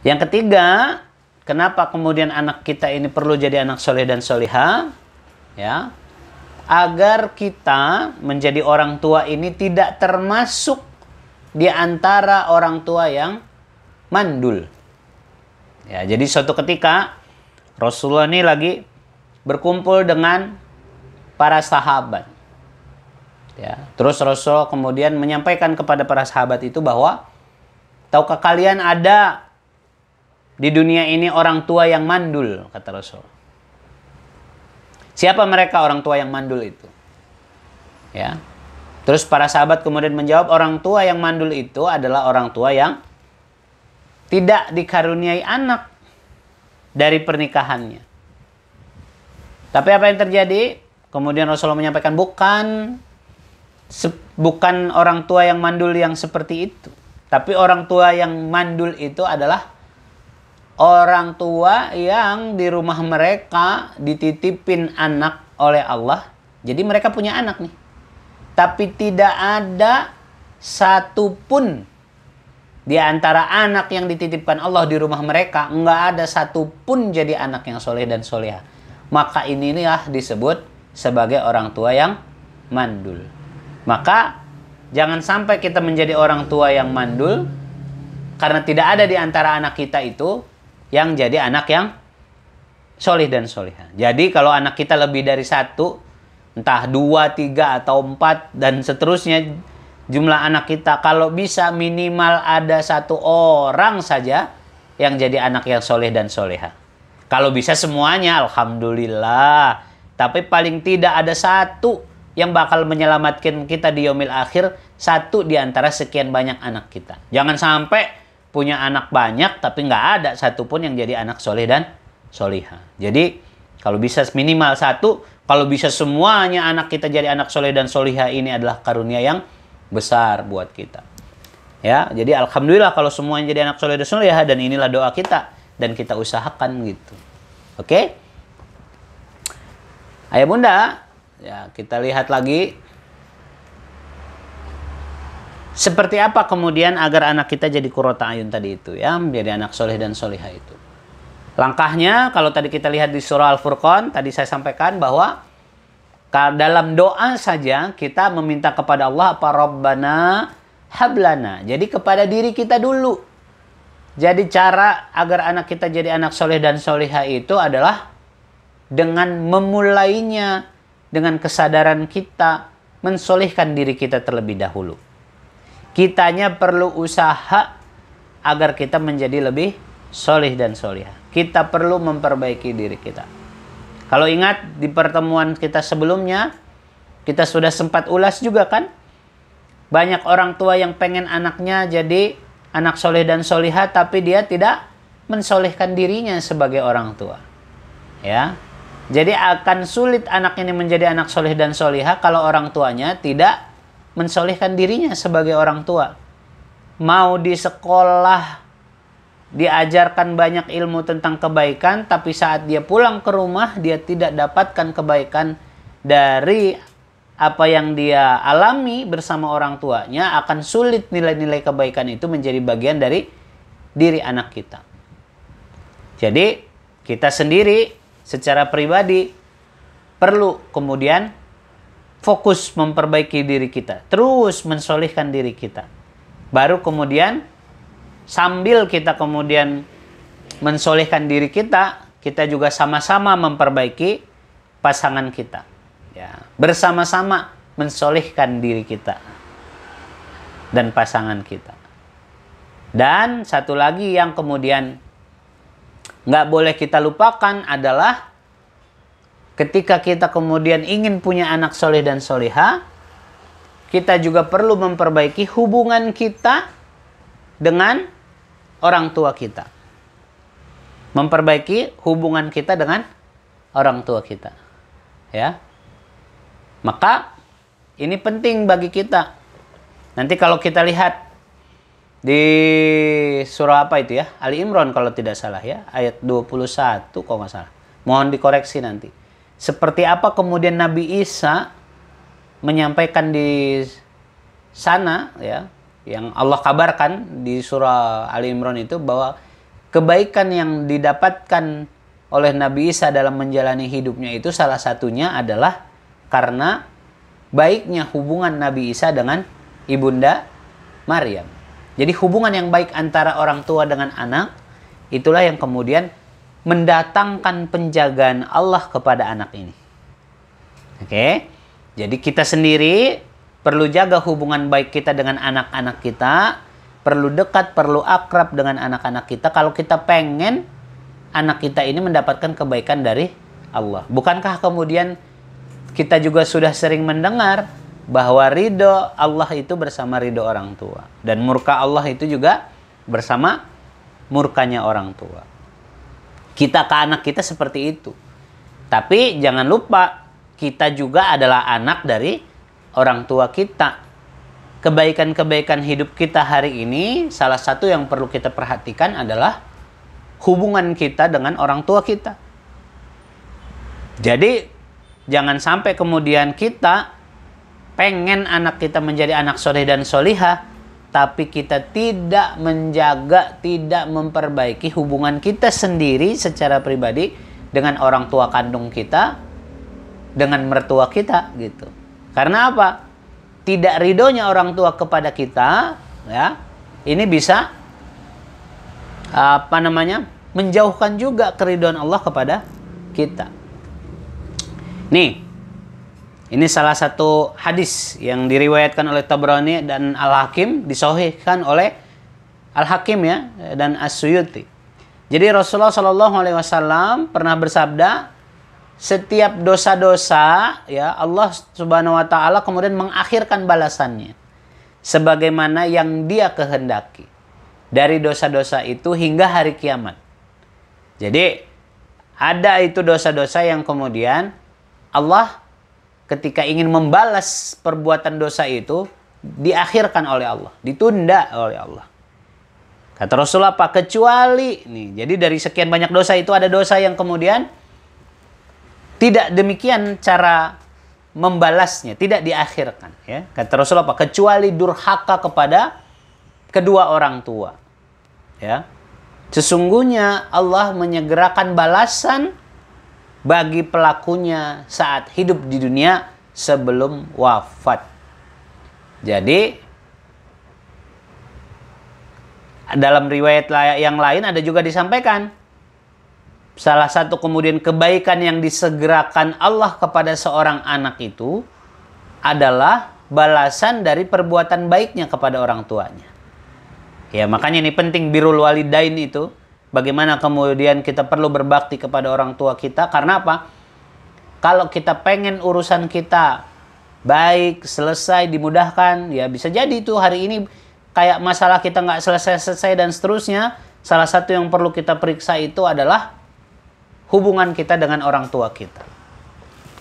Yang ketiga, kenapa kemudian anak kita ini perlu jadi anak soleh dan solihah? Ya, agar kita menjadi orang tua ini tidak termasuk di antara orang tua yang mandul. Ya, jadi suatu ketika Rasulullah ini lagi berkumpul dengan para sahabat. Ya, terus Rasul kemudian menyampaikan kepada para sahabat itu bahwa, tahukah kalian ada di dunia ini orang tua yang mandul, kata Rasul. Siapa mereka orang tua yang mandul itu? Ya. Terus para sahabat kemudian menjawab, orang tua yang mandul itu adalah orang tua yang tidak dikaruniai anak dari pernikahannya. Tapi apa yang terjadi? Kemudian Rasulullah menyampaikan, bukan orang tua yang mandul yang seperti itu. Tapi orang tua yang mandul itu adalah orang tua yang di rumah mereka dititipin anak oleh Allah. Jadi mereka punya anak nih. Tapi tidak ada satupun di antara anak yang dititipkan Allah di rumah mereka, enggak ada satupun jadi anak yang soleh dan solehah. Maka inilah disebut sebagai orang tua yang mandul. Maka jangan sampai kita menjadi orang tua yang mandul, karena tidak ada di antara anak kita itu yang jadi anak yang soleh dan solehah. Jadi kalau anak kita lebih dari satu, entah 2, 3, atau 4, dan seterusnya jumlah anak kita, kalau bisa minimal ada 1 orang saja yang jadi anak yang soleh dan solehah. Kalau bisa semuanya, alhamdulillah. Tapi paling tidak ada 1 yang bakal menyelamatkan kita di yaumil akhir, 1 di antara sekian banyak anak kita. Jangan sampai punya anak banyak tapi nggak ada satupun yang jadi anak soleh dan solihah. Jadi kalau bisa minimal 1, kalau bisa semuanya anak kita jadi anak soleh dan solihah, ini adalah karunia yang besar buat kita. Ya, jadi alhamdulillah kalau semuanya jadi anak soleh dan solihah, dan inilah doa kita dan kita usahakan gitu. Oke? Ayah bunda, ya kita lihat lagi seperti apa kemudian agar anak kita jadi qurrata ayun tadi itu, ya, menjadi anak soleh dan solihah itu. Langkahnya, kalau tadi kita lihat di surah Al-Furqan, tadi saya sampaikan bahwa dalam doa saja kita meminta kepada Allah apa? Rabbana hablana. Jadi kepada diri kita dulu. Jadi cara agar anak kita jadi anak soleh dan solihah itu adalah dengan memulainya dengan kesadaran kita mensolihkan diri kita terlebih dahulu. Kitanya perlu usaha agar kita menjadi lebih soleh dan solihah. Kita perlu memperbaiki diri kita. Kalau ingat di pertemuan kita sebelumnya, kita sudah sempat ulas juga kan? Banyak orang tua yang pengen anaknya jadi anak soleh dan solihah, tapi dia tidak mensolehkan dirinya sebagai orang tua. Ya, jadi akan sulit anak ini menjadi anak soleh dan solihah kalau orang tuanya tidak mensolehkan dirinya sebagai orang tua. Mau di sekolah diajarkan banyak ilmu tentang kebaikan, tapi saat dia pulang ke rumah dia tidak dapatkan kebaikan dari apa yang dia alami bersama orang tuanya, akan sulit nilai-nilai kebaikan itu menjadi bagian dari diri anak kita. Jadi kita sendiri secara pribadi perlu kemudian fokus memperbaiki diri kita, terus mensolihkan diri kita. Baru kemudian sambil kita kemudian mensolihkan diri kita, kita juga sama-sama memperbaiki pasangan kita. Ya, bersama-sama mensolihkan diri kita dan pasangan kita. Dan satu lagi yang kemudian nggak boleh kita lupakan adalah ketika kita kemudian ingin punya anak soleh dan solihah, kita juga perlu memperbaiki hubungan kita dengan orang tua kita. Memperbaiki hubungan kita dengan orang tua kita. Ya. Maka ini penting bagi kita. Nanti kalau kita lihat di surah apa itu ya? Ali Imran kalau tidak salah ya, ayat 21 kalau nggak salah. Mohon dikoreksi nanti. Seperti apa kemudian Nabi Isa menyampaikan di sana ya, yang Allah kabarkan di surah Ali Imran itu bahwa kebaikan yang didapatkan oleh Nabi Isa dalam menjalani hidupnya itu salah satunya adalah karena baiknya hubungan Nabi Isa dengan Ibunda Maryam. Jadi hubungan yang baik antara orang tua dengan anak, itulah yang kemudian mendatangkan penjagaan Allah kepada anak ini. Oke? Jadi kita sendiri perlu jaga hubungan baik kita dengan anak-anak kita, perlu dekat, perlu akrab dengan anak-anak kita kalau kita pengen anak kita ini mendapatkan kebaikan dari Allah. Bukankah kemudian kita juga sudah sering mendengar bahwa ridho Allah itu bersama ridho orang tua. Dan murka Allah itu juga bersama murkanya orang tua. Kita ke anak kita seperti itu. Tapi jangan lupa, kita juga adalah anak dari orang tua kita. Kebaikan-kebaikan hidup kita hari ini, salah satu yang perlu kita perhatikan adalah hubungan kita dengan orang tua kita. Jadi, jangan sampai kemudian kita pengen anak kita menjadi anak soleh dan solihah, tapi kita tidak menjaga, tidak memperbaiki hubungan kita sendiri secara pribadi dengan orang tua kandung kita, dengan mertua kita gitu. Karena apa? Tidak ridhonya orang tua kepada kita, ya, ini bisa menjauhkan juga keridhaan Allah kepada kita. Nih, ini salah satu hadis yang diriwayatkan oleh Tabrani dan Al-Hakim, disahihkan oleh Al-Hakim ya dan As-Suyuti. Jadi Rasulullah SAW pernah bersabda, setiap dosa-dosa ya Allah Subhanahu wa taala kemudian mengakhirkan balasannya sebagaimana yang Dia kehendaki dari dosa-dosa itu hingga hari kiamat. Jadi ada itu dosa-dosa yang kemudian Allah ketika ingin membalas perbuatan dosa itu diakhirkan oleh Allah, ditunda oleh Allah. Kata Rasulullah, apa kecuali nih. Jadi dari sekian banyak dosa itu ada dosa yang kemudian tidak demikian cara membalasnya, tidak diakhirkan. Ya. Kata Rasulullah, apa? Kecuali durhaka kepada kedua orang tua. Ya. Sesungguhnya Allah menyegerakan balasan bagi pelakunya saat hidup di dunia sebelum wafat. Jadi, dalam riwayat yang lain ada juga disampaikan, salah satu kemudian kebaikan yang disegerakan Allah kepada seorang anak itu adalah balasan dari perbuatan baiknya kepada orang tuanya. Ya, makanya ini penting birrul walidain itu. Bagaimana kemudian kita perlu berbakti kepada orang tua kita. Karena apa? Kalau kita pengen urusan kita baik, selesai, dimudahkan, ya bisa jadi itu hari ini kayak masalah kita nggak selesai-selesai dan seterusnya. Salah satu yang perlu kita periksa itu adalah hubungan kita dengan orang tua kita.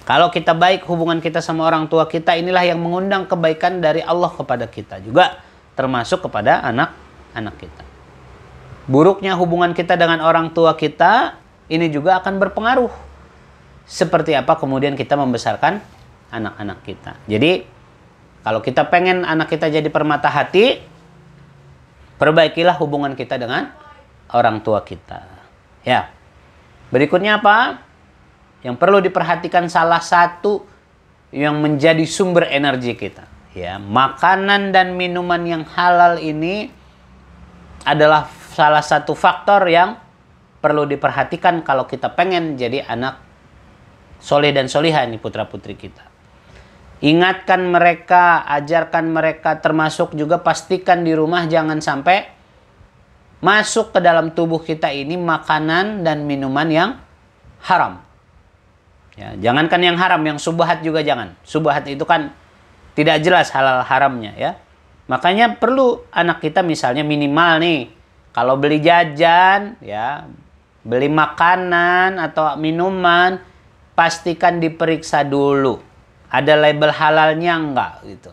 Kalau kita baik hubungan kita sama orang tua kita, inilah yang mengundang kebaikan dari Allah kepada kita juga, termasuk kepada anak-anak kita. Buruknya hubungan kita dengan orang tua kita, ini juga akan berpengaruh seperti apa kemudian kita membesarkan anak-anak kita. Jadi, kalau kita pengen anak kita jadi permata hati, perbaikilah hubungan kita dengan orang tua kita. Ya. Berikutnya apa? Yang perlu diperhatikan salah satu yang menjadi sumber energi kita. Ya, makanan dan minuman yang halal ini adalah salah satu faktor yang perlu diperhatikan kalau kita pengen jadi anak soleh dan solihah ini putra-putri kita. Ingatkan mereka, ajarkan mereka, termasuk juga pastikan di rumah jangan sampai masuk ke dalam tubuh kita ini makanan dan minuman yang haram. Ya, jangankan yang haram, yang subhat juga jangan. Subhat itu kan tidak jelas halal haramnya ya. Makanya perlu anak kita misalnya minimal nih, kalau beli jajan ya, beli makanan atau minuman, pastikan diperiksa dulu. Ada label halalnya enggak gitu.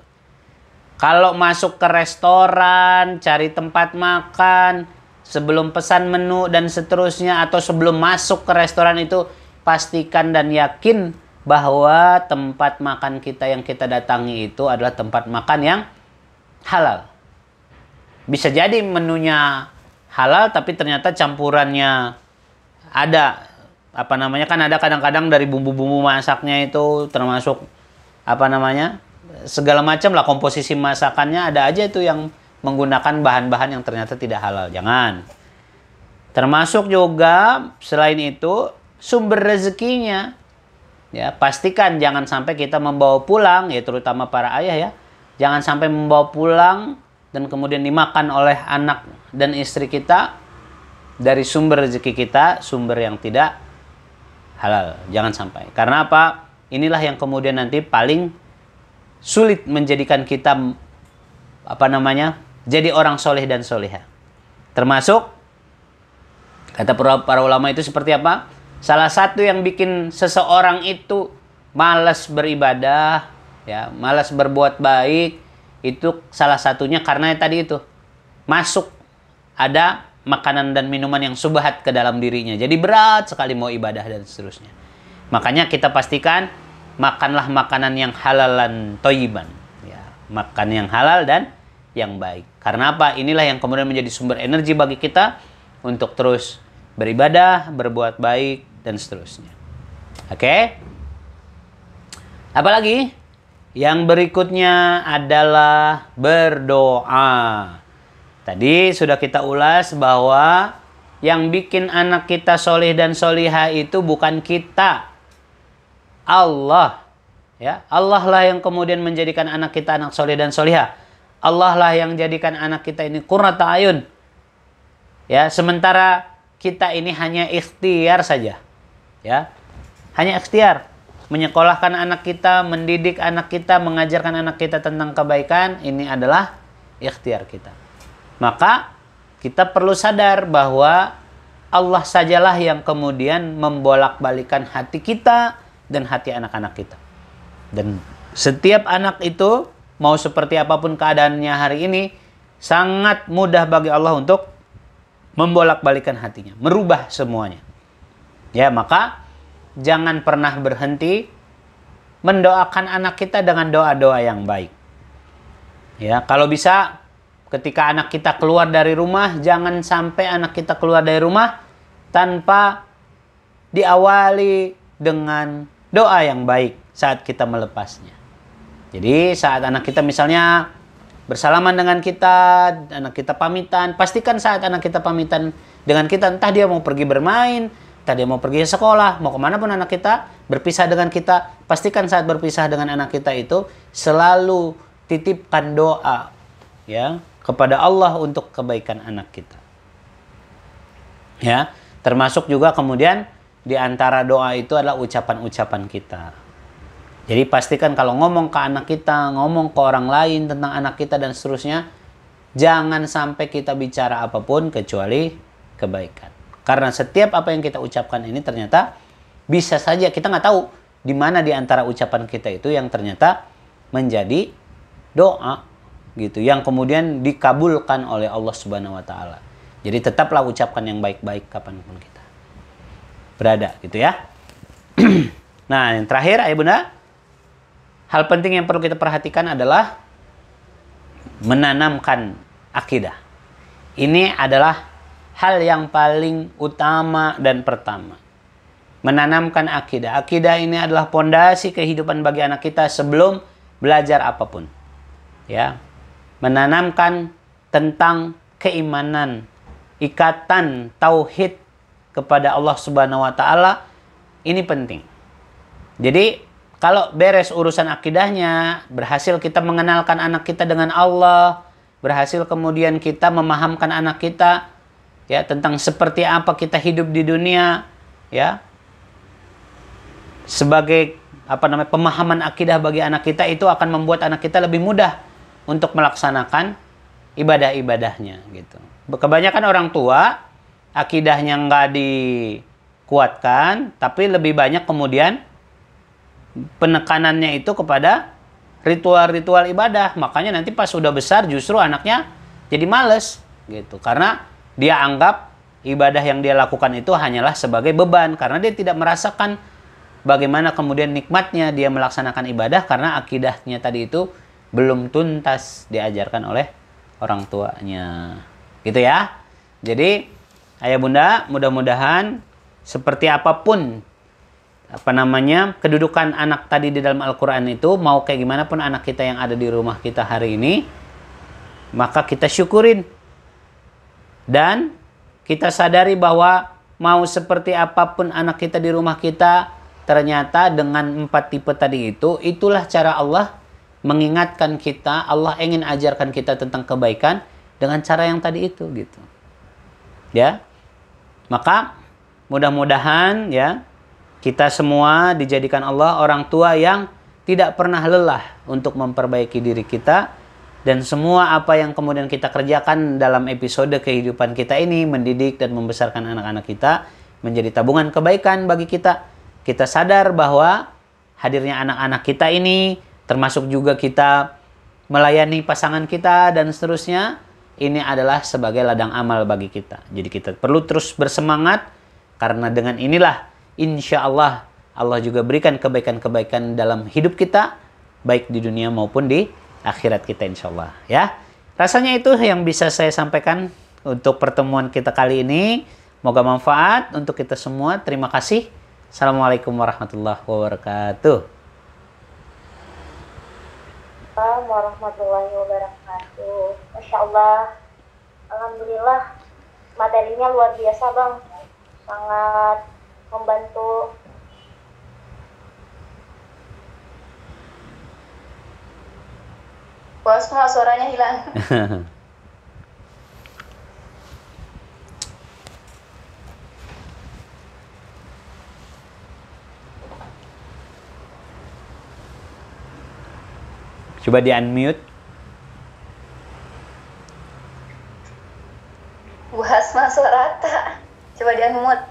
Kalau masuk ke restoran, cari tempat makan, sebelum pesan menu dan seterusnya, atau sebelum masuk ke restoran itu, pastikan dan yakin bahwa tempat makan kita yang kita datangi itu adalah tempat makan yang halal. Bisa jadi menunya halal tapi ternyata campurannya ada apa namanya, kan ada kadang-kadang dari bumbu-bumbu masaknya itu termasuk apa namanya segala macam lah komposisi masakannya, ada aja itu yang menggunakan bahan-bahan yang ternyata tidak halal. Jangan. Termasuk juga selain itu sumber rezekinya. Ya, pastikan jangan sampai kita membawa pulang, ya terutama para ayah ya. Jangan sampai membawa pulang dan kemudian dimakan oleh anak dan istri kita dari sumber rezeki kita, sumber yang tidak halal. Jangan sampai. Karena apa? Inilah yang kemudian nanti paling sulit menjadikan kita apa namanya? Jadi orang soleh dan soleha. Termasuk kata para ulama itu seperti apa? Salah satu yang bikin seseorang itu malas beribadah, ya, malas berbuat baik, itu salah satunya karena tadi itu masuk ada makanan dan minuman yang subhat ke dalam dirinya. Jadi berat sekali mau ibadah dan seterusnya. Makanya kita pastikan makanlah makanan yang halalan thayyiban, ya, makan yang halal dan yang baik. Karena apa? Inilah yang kemudian menjadi sumber energi bagi kita untuk terus beribadah, berbuat baik, dan seterusnya. Oke? Apalagi? Yang berikutnya adalah berdoa. Tadi sudah kita ulas bahwa yang bikin anak kita soleh dan solihah itu bukan kita. Allah. Ya, Allah lah yang kemudian menjadikan anak kita anak soleh dan solihah. Allah lah yang jadikan anak kita ini qurrata ayun. Ya, sementara kita ini hanya ikhtiar saja. Ya, hanya ikhtiar menyekolahkan anak kita, mendidik anak kita, mengajarkan anak kita tentang kebaikan, ini adalah ikhtiar kita. Maka kita perlu sadar bahwa Allah sajalah yang kemudian membolak-balikan hati kita dan hati anak-anak kita. Dan setiap anak itu mau seperti apapun keadaannya hari ini, sangat mudah bagi Allah untuk membolak-balikan hatinya, merubah semuanya. Ya, maka jangan pernah berhenti mendoakan anak kita dengan doa-doa yang baik. Ya, kalau bisa ketika anak kita keluar dari rumah, jangan sampai anak kita keluar dari rumah tanpa diawali dengan doa yang baik saat kita melepasnya. Jadi saat anak kita misalnya bersalaman dengan kita, anak kita pamitan, pastikan saat anak kita pamitan dengan kita, entah dia mau pergi bermain, entah dia mau pergi sekolah, mau kemana pun anak kita, berpisah dengan kita, pastikan saat berpisah dengan anak kita itu selalu titipkan doa, ya, kepada Allah untuk kebaikan anak kita. Ya, termasuk juga kemudian di antara doa itu adalah ucapan-ucapan kita. Jadi pastikan kalau ngomong ke anak kita, ngomong ke orang lain tentang anak kita dan seterusnya, jangan sampai kita bicara apapun kecuali kebaikan. Karena setiap apa yang kita ucapkan ini ternyata bisa saja kita nggak tahu di mana di antara ucapan kita itu yang ternyata menjadi doa gitu, yang kemudian dikabulkan oleh Allah Subhanahu wa taala. Jadi tetaplah ucapkan yang baik-baik kapanpun kita berada gitu ya. Nah, yang terakhir ayah bunda, hal penting yang perlu kita perhatikan adalah menanamkan akidah. Ini adalah hal yang paling utama dan pertama. Menanamkan akidah. Akidah ini adalah pondasi kehidupan bagi anak kita sebelum belajar apapun. Ya. Menanamkan tentang keimanan, ikatan tauhid kepada Allah Subhanahu wa taala, ini penting. Jadi kalau beres urusan akidahnya, berhasil kita mengenalkan anak kita dengan Allah, berhasil kemudian kita memahamkan anak kita ya tentang seperti apa kita hidup di dunia, ya. Sebagai pemahaman akidah bagi anak kita itu akan membuat anak kita lebih mudah untuk melaksanakan ibadah-ibadahnya gitu. Kebanyakan orang tua akidahnya nggak dikuatkan, tapi lebih banyak kemudian penekanannya itu kepada ritual-ritual ibadah. Makanya nanti pas sudah besar justru anaknya jadi males gitu. Karena dia anggap ibadah yang dia lakukan itu hanyalah sebagai beban. Karena dia tidak merasakan bagaimana kemudian nikmatnya dia melaksanakan ibadah. Karena akidahnya tadi itu belum tuntas diajarkan oleh orang tuanya. Gitu ya. Jadi ayah bunda, mudah-mudahan seperti apapun kedudukan anak tadi di dalam Al-Quran itu, mau kayak gimana pun anak kita yang ada di rumah kita hari ini, maka kita syukurin. Dan kita sadari bahwa mau seperti apapun anak kita di rumah kita, ternyata dengan 4 tipe tadi itu, itulah cara Allah mengingatkan kita, Allah ingin ajarkan kita tentang kebaikan dengan cara yang tadi itu gitu. Ya. Maka mudah-mudahan ya kita semua dijadikan Allah orang tua yang tidak pernah lelah untuk memperbaiki diri kita, dan semua apa yang kemudian kita kerjakan dalam episode kehidupan kita ini, mendidik dan membesarkan anak-anak kita, menjadi tabungan kebaikan bagi kita. Kita sadar bahwa hadirnya anak-anak kita ini, termasuk juga kita melayani pasangan kita dan seterusnya, ini adalah sebagai ladang amal bagi kita. Jadi kita perlu terus bersemangat, karena dengan inilah insya Allah Allah juga berikan kebaikan-kebaikan dalam hidup kita, baik di dunia maupun di akhirat kita insya Allah. Ya, rasanya itu yang bisa saya sampaikan untuk pertemuan kita kali ini. Semoga manfaat untuk kita semua. Terima kasih. Assalamualaikum warahmatullahi wabarakatuh. Assalamualaikum warahmatullahi wabarakatuh. Masya Allah, alhamdulillah materinya luar biasa Bang, sangat membantu. Bos, suaranya hilang. Coba di unmute. Buas masuk rata. Coba di unmute.